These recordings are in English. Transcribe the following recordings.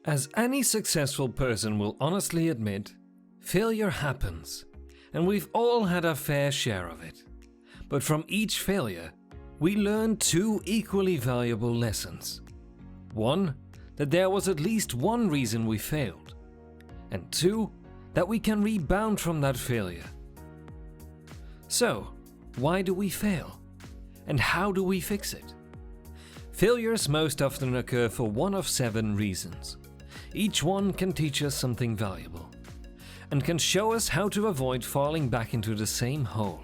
As any successful person will honestly admit, failure happens, and we've all had our fair share of it. But from each failure, we learn two equally valuable lessons. One, that there was at least one reason we failed, and two, that we can rebound from that failure. So, why do we fail? And how do we fix it? Failures most often occur for one of 7 reasons. Each one can teach us something valuable, and can show us how to avoid falling back into the same hole.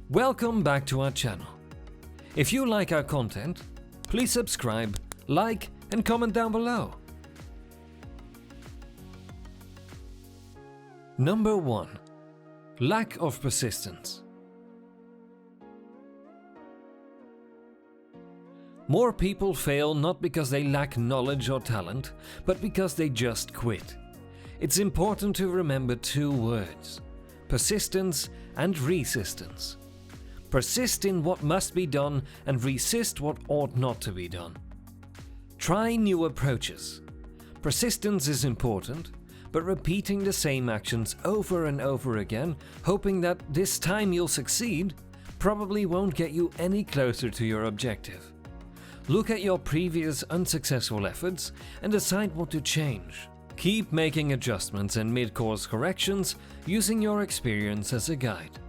Welcome back to our channel. If you like our content, please subscribe, like, and comment down below. Number 1. Lack of persistence. More people fail not because they lack knowledge or talent, but because they just quit. It's important to remember 2 words: persistence and resistance. Persist in what must be done and resist what ought not to be done. Try new approaches. Persistence is important, but repeating the same actions over and over again, hoping that this time you'll succeed, probably won't get you any closer to your objective. Look at your previous unsuccessful efforts and decide what to change. Keep making adjustments and mid-course corrections using your experience as a guide.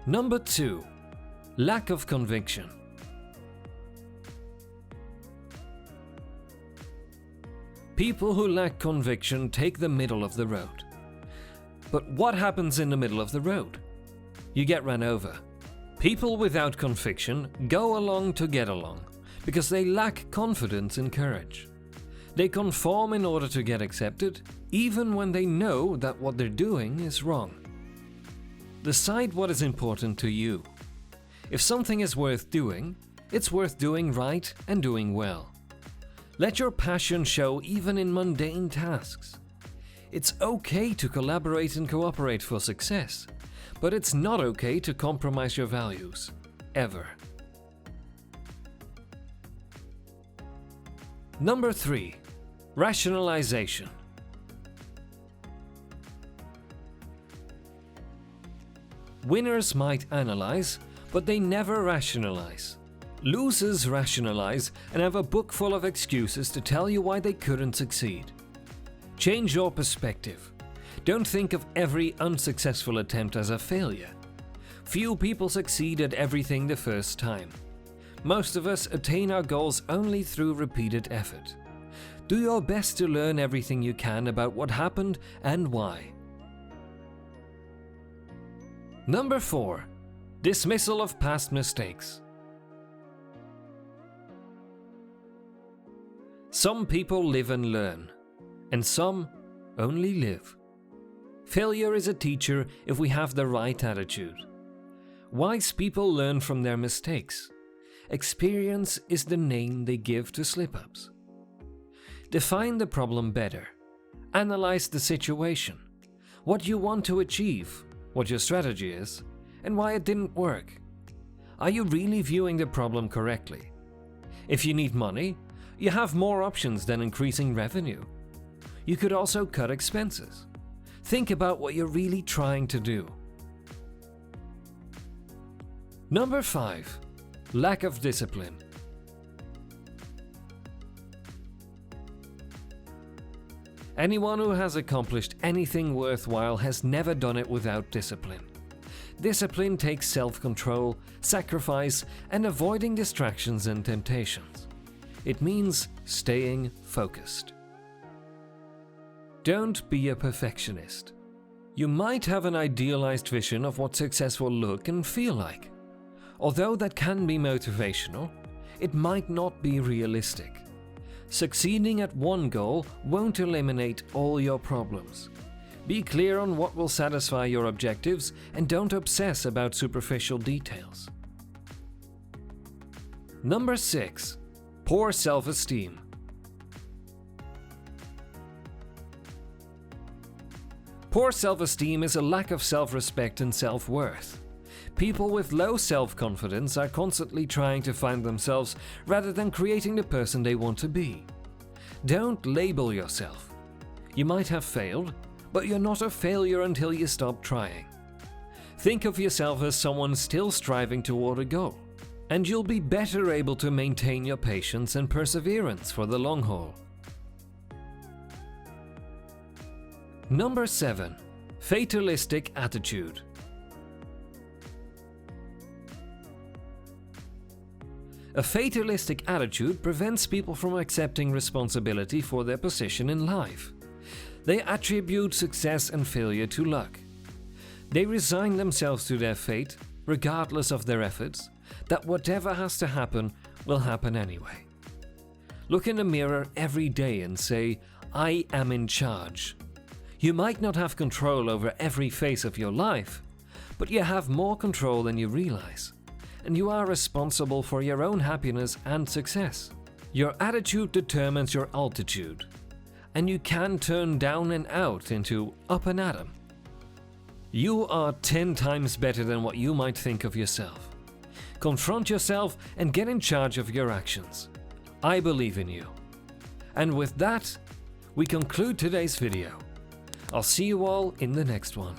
Number 2. Lack of conviction. People who lack conviction take the middle of the road. But what happens in the middle of the road? You get run over. People without conviction go along to get along because they lack confidence and courage. They conform in order to get accepted, even when they know that what they're doing is wrong. Decide what is important to you. If something is worth doing, it's worth doing right and doing well. Let your passion show even in mundane tasks. It's okay to collaborate and cooperate for success, but it's not okay to compromise your values, ever. Number 3. Rationalization. Winners might analyze, but they never rationalize. Losers rationalize and have a book full of excuses to tell you why they couldn't succeed. Change your perspective. Don't think of every unsuccessful attempt as a failure. Few people succeed at everything the first time. Most of us attain our goals only through repeated effort. Do your best to learn everything you can about what happened and why. Number 4. Dismissal of past mistakes. Some people live and learn, and some only live. Failure is a teacher if we have the right attitude. Wise people learn from their mistakes. Experience is the name they give to slip-ups. Define the problem better. Analyze the situation. What you want to achieve, what your strategy is, and why it didn't work. Are you really viewing the problem correctly? If you need money, you have more options than increasing revenue. You could also cut expenses. Think about what you're really trying to do. Number 5. Lack of discipline. Anyone who has accomplished anything worthwhile has never done it without discipline. Discipline takes self-control, sacrifice, and avoiding distractions and temptations. It means staying focused. Don't be a perfectionist. You might have an idealized vision of what success will look and feel like. Although that can be motivational, it might not be realistic. Succeeding at one goal won't eliminate all your problems. Be clear on what will satisfy your objectives and don't obsess about superficial details. Number 6. Poor self-esteem. Poor self-esteem is a lack of self-respect and self-worth. People with low self-confidence are constantly trying to find themselves rather than creating the person they want to be. Don't label yourself. You might have failed, but you're not a failure until you stop trying. Think of yourself as someone still striving toward a goal, and you'll be better able to maintain your patience and perseverance for the long haul. Number 7. Fatalistic attitude. A fatalistic attitude prevents people from accepting responsibility for their position in life. They attribute success and failure to luck. They resign themselves to their fate, regardless of their efforts, that whatever has to happen will happen anyway. Look in the mirror every day and say, "I am in charge." You might not have control over every phase of your life, but you have more control than you realize, and you are responsible for your own happiness and success. Your attitude determines your altitude, and you can turn down and out into up and at 'em. You are 10 times better than what you might think of yourself. Confront yourself and get in charge of your actions. I believe in you. And with that, we conclude today's video. I'll see you all in the next one.